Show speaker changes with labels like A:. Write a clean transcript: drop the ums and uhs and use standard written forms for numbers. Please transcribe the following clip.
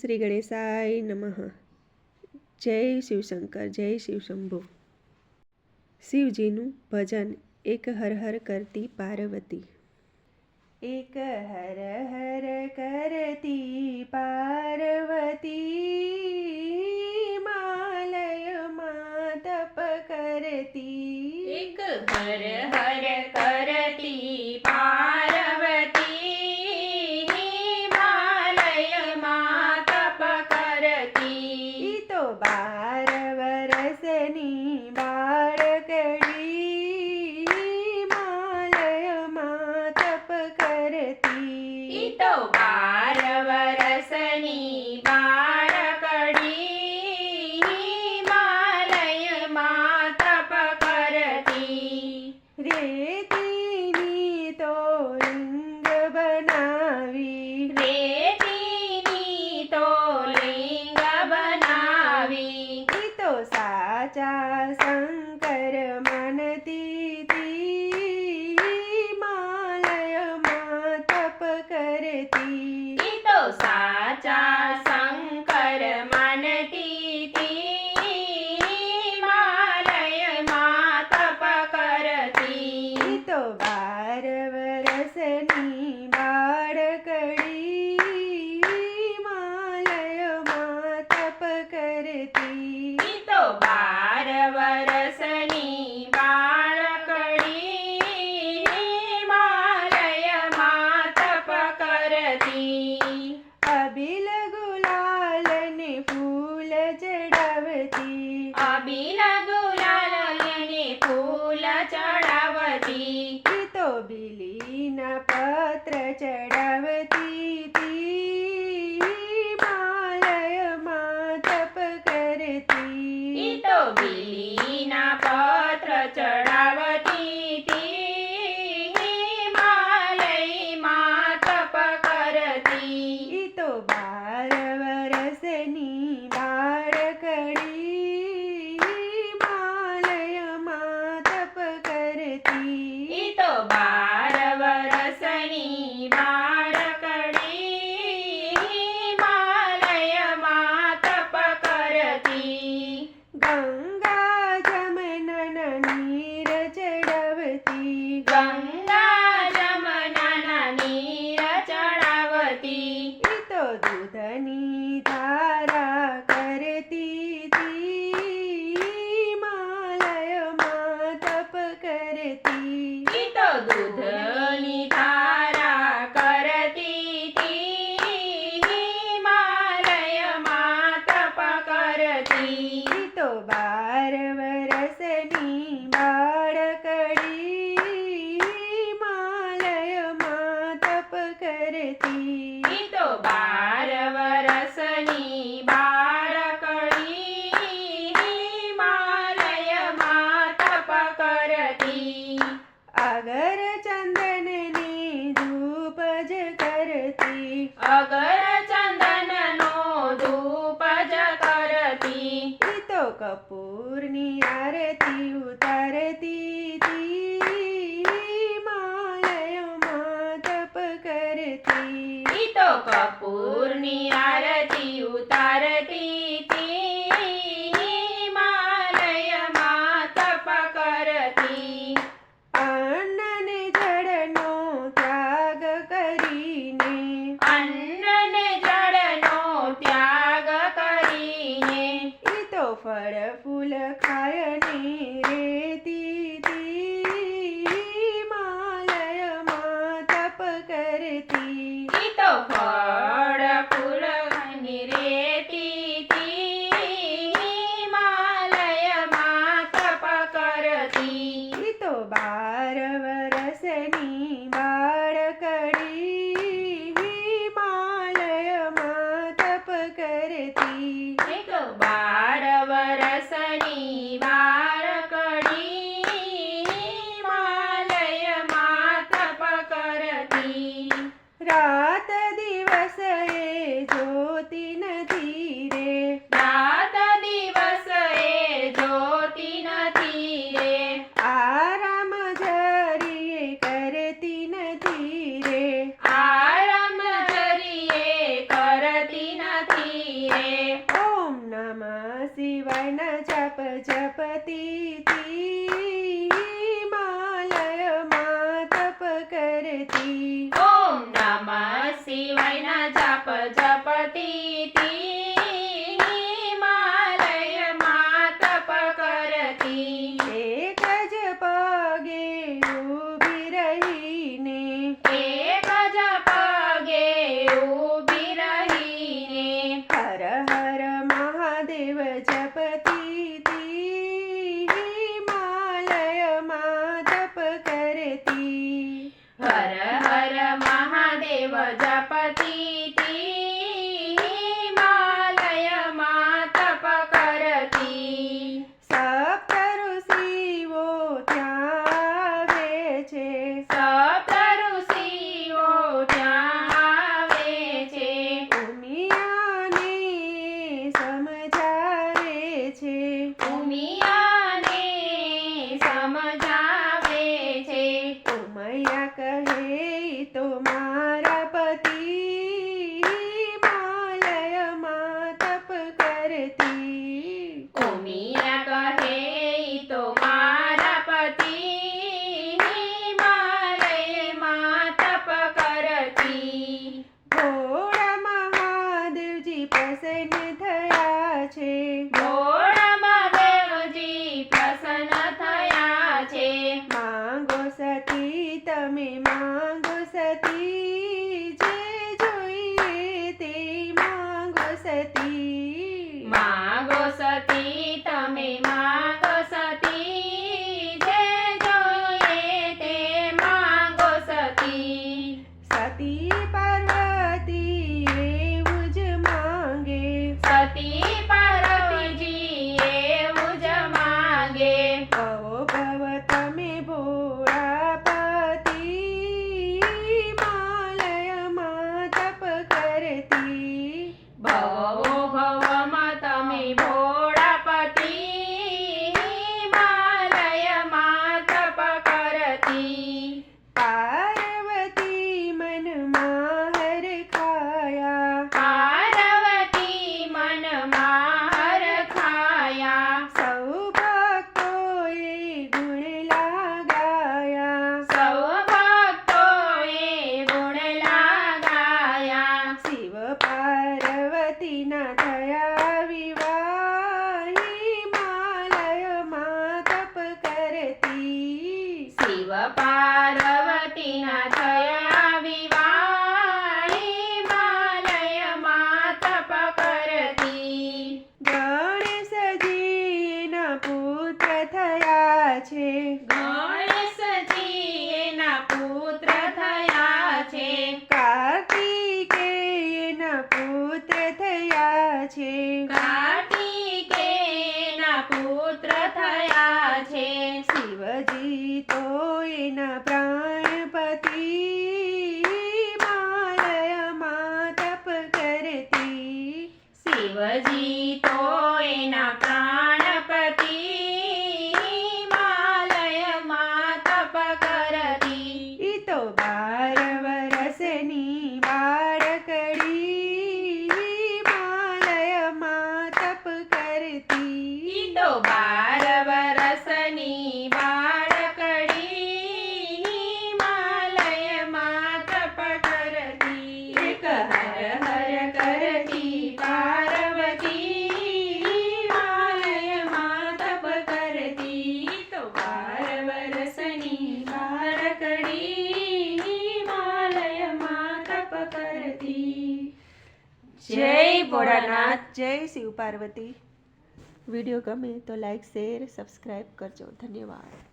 A: શ્રી ગણેશાય નમઃ। જય શિવશંકર, જય શિવશંભુ। શિવજીનું ભજન। એક હર હર કરતી પાર્વતી। એક હર હર કરતી પાર્વતી, માલયમાં તપ કરતી।
B: એક હર હર કરતી પાર્વતી, હિમાલયમાં તપ કરતી।
A: ઈ તો 12 વરસની બાળકડી, હિમાલયમાં તપ કરતી।
B: ઈ તો 12 વરસની બાળકડી, હિમાલયમાં તપ કરતી।
A: રેતીની તો લિંગ બનાવી,
B: રેતીની તો લિંગ બનાવી।
A: ઈ તો સાચા શંકર માનતી તી, હિમાલયમાં તપ કરતી।
B: ઈ તો સાચા શંકર માનતી તી, હિમાલયમાં તપ કરતી।
A: ઈ તો 12 વરસની બાળકડી, હિમાલયમાં તપ કરતી।
B: ઈ તો 12 વરસની બાળકડી, હિમાલયમાં તપ કરતી।
A: અબીલ ગુલાલને ફૂલ ચડાવતી,
B: અબીલ ગુલાલને ફૂલ ચડાવતી।
A: ઈ તો બીલીના પત્ર ચડાવતી તી, હિમાલયમાં તપ કરતી।
B: ઈ તો બીલીના પત્ર ચડાવતી તી, હિમાલયમાં તપ કરતી।
A: ઈ તો 12 વરસની બાળકડી, હિમાલયમાં તપ કરતી।
B: ઈ તો 12 વરસની બાળકડી, હિમાલયમાં તપ કરતી।
A: ગંગા જમનાના નીર ચડાવતી,
B: ગંગા જમનાના નીર ચડાવતી।
A: ઈ તો દૂધની ધારા કરતી તી, હિમાલયમાં તપ કરતી।
B: ઈ તો દૂધની ધારા કરતી તી, હિમાલયમાં તપ કરતી।
A: ઈ તો 12 વરસની બાળકડી, હિમાલયમાં તપ કરતી।
B: ઈ તો 12 વરસની બાળકડી, હિમાલયમાં તપ કરતી।
A: અગર ચંદનની ધૂપ જ કરતી,
B: અગર ચંદનનો ધૂપ જ કરતી।
A: ઈ તો કપૂરની આરતી ઉતારતી તી, હિમાલયમાં તપ કરતી।
B: ઈ તો કપૂરની આરતી ઉતારતી તી, હિમાલયમાં તપ કરતી।
A: અન્નને જળનો ત્યાગ કરીને,
B: અન્ન ને જળનો ત્યાગ કરીને।
A: ઈ તો ફળ ફૂલ ખાયને રેતી તી, હિમાલયમાં તપ કરતી।
B: ઈ તો ફળ ફૂલ ખાઈને રેતી તી, હિમાલયમાં તપ કરતી।
A: ઈ તો 12 વરસની બાળકડી, હિમાલયમાં તપ કરતી।
B: એક 12 વરસની બાળકડી, હિમાલયમાં તપ કરતી।
A: રાત દિવસ એ જોતી નથી રે,
B: રાત દિવસ એ જોતી નથી રે,
A: આરામ જરીએ કરતી કરતી.
B: ઓમ નમઃ શિવાયના જાપ જપતી તી હિમાલયમાં તપ કરતી.
A: એક જ પગે ઊભી રહીને
B: એક જ પગે ઊભી રહીને
A: હર હર મહાદેવ જપતી તી હિમાલયમાં તપ કરતી.
B: હર હર મહાદેવ જપતી તી હિમાલયમાં તપ કરતી.
A: સપ્ત ઋષિઓ ત્યાં આવે છે.
B: સપ્ત ઋષિઓ ત્યાં આવે છે.
A: ઉમિયાને સમજાવે છે.
B: ઉમિયાને સમજાવે છે.
A: ઉમૈયા કહે તો મારા પતિ હિમાલયમાં તપ કરતી.
B: ઉમિયા કહે તો મારા પતિ હિમાલયમાં તપ કરતી.
A: ભોળા મહાદેવજી પ્રસન્ન થયા છે.
B: ભોળા મહાદેવજી પ્રસન્ન થયા છે.
A: માંગો સતી તમે માંગો સતી જે જોઈએ તે માંગો સતી.
B: માગો સતી તમે માગો સતી જે જોઈએ તે માગો સતી.
A: સતી પાર્વતી એવું જ માંગે.
B: સતી પાર્વતીજી એવું જ માગે.
A: ભવો ભવ તમે ભોળા પતિ હિમાલયમાં તપ કરતી.
B: ભવો ભવમાં તમે ભોળા પતિ હિમાલયમાં તપ કરતી.
A: પાર્વતી મનમાં હરખાયા.
B: પાર્વતી મનમાં હરખાયા.
A: સૌ ભક્તોએ ગુણ લાગાયા.
B: સૌ ભક્તોએ ગુણ લાગાયા.
A: શિવ પાર્વતીના થયા વિવાહ હિમાલયમાં તપ કરતી.
B: શિવ પાર્વતીના થયા વિવાહ હિમાલયમાં તપ કરતી.
A: ગણેશજીના પુત્ર થયા છે.
B: ગણેશજી એના પુત્ર થયા છે.
A: કાર્તિકેયના પુત્ર થયા છે.
B: કાર્તિકેયના પુત્ર થયા છે.
A: શિવજી તો એના પ્રાણપતિ હિમાલયમાં તપ કરતી.
B: શિવજી તો એના પ્રાણપતિ હિમાલયમાં તપ કરતી.
A: ઈ તો 12 વર્ષની બાળકડી હિમાલયમાં તપ કરતી.
B: ઈ તો 12 વર્ષની બાળકડી હિમાલયમાં તપ કરતી. એક હર હર કરતી પાર્વતી હિમાલયમાં તપ કરતી. ઈ તો 12 વર્ષની બાળકડી હિમાલયમાં તપ કરતી. જય ભોળાનાથ.
A: જય શિવ પાર્વતી. વિડીયો ગમે તો લાઈક શેર સબસ્ક્રાઈબ કરજો. ધન્યવાદ.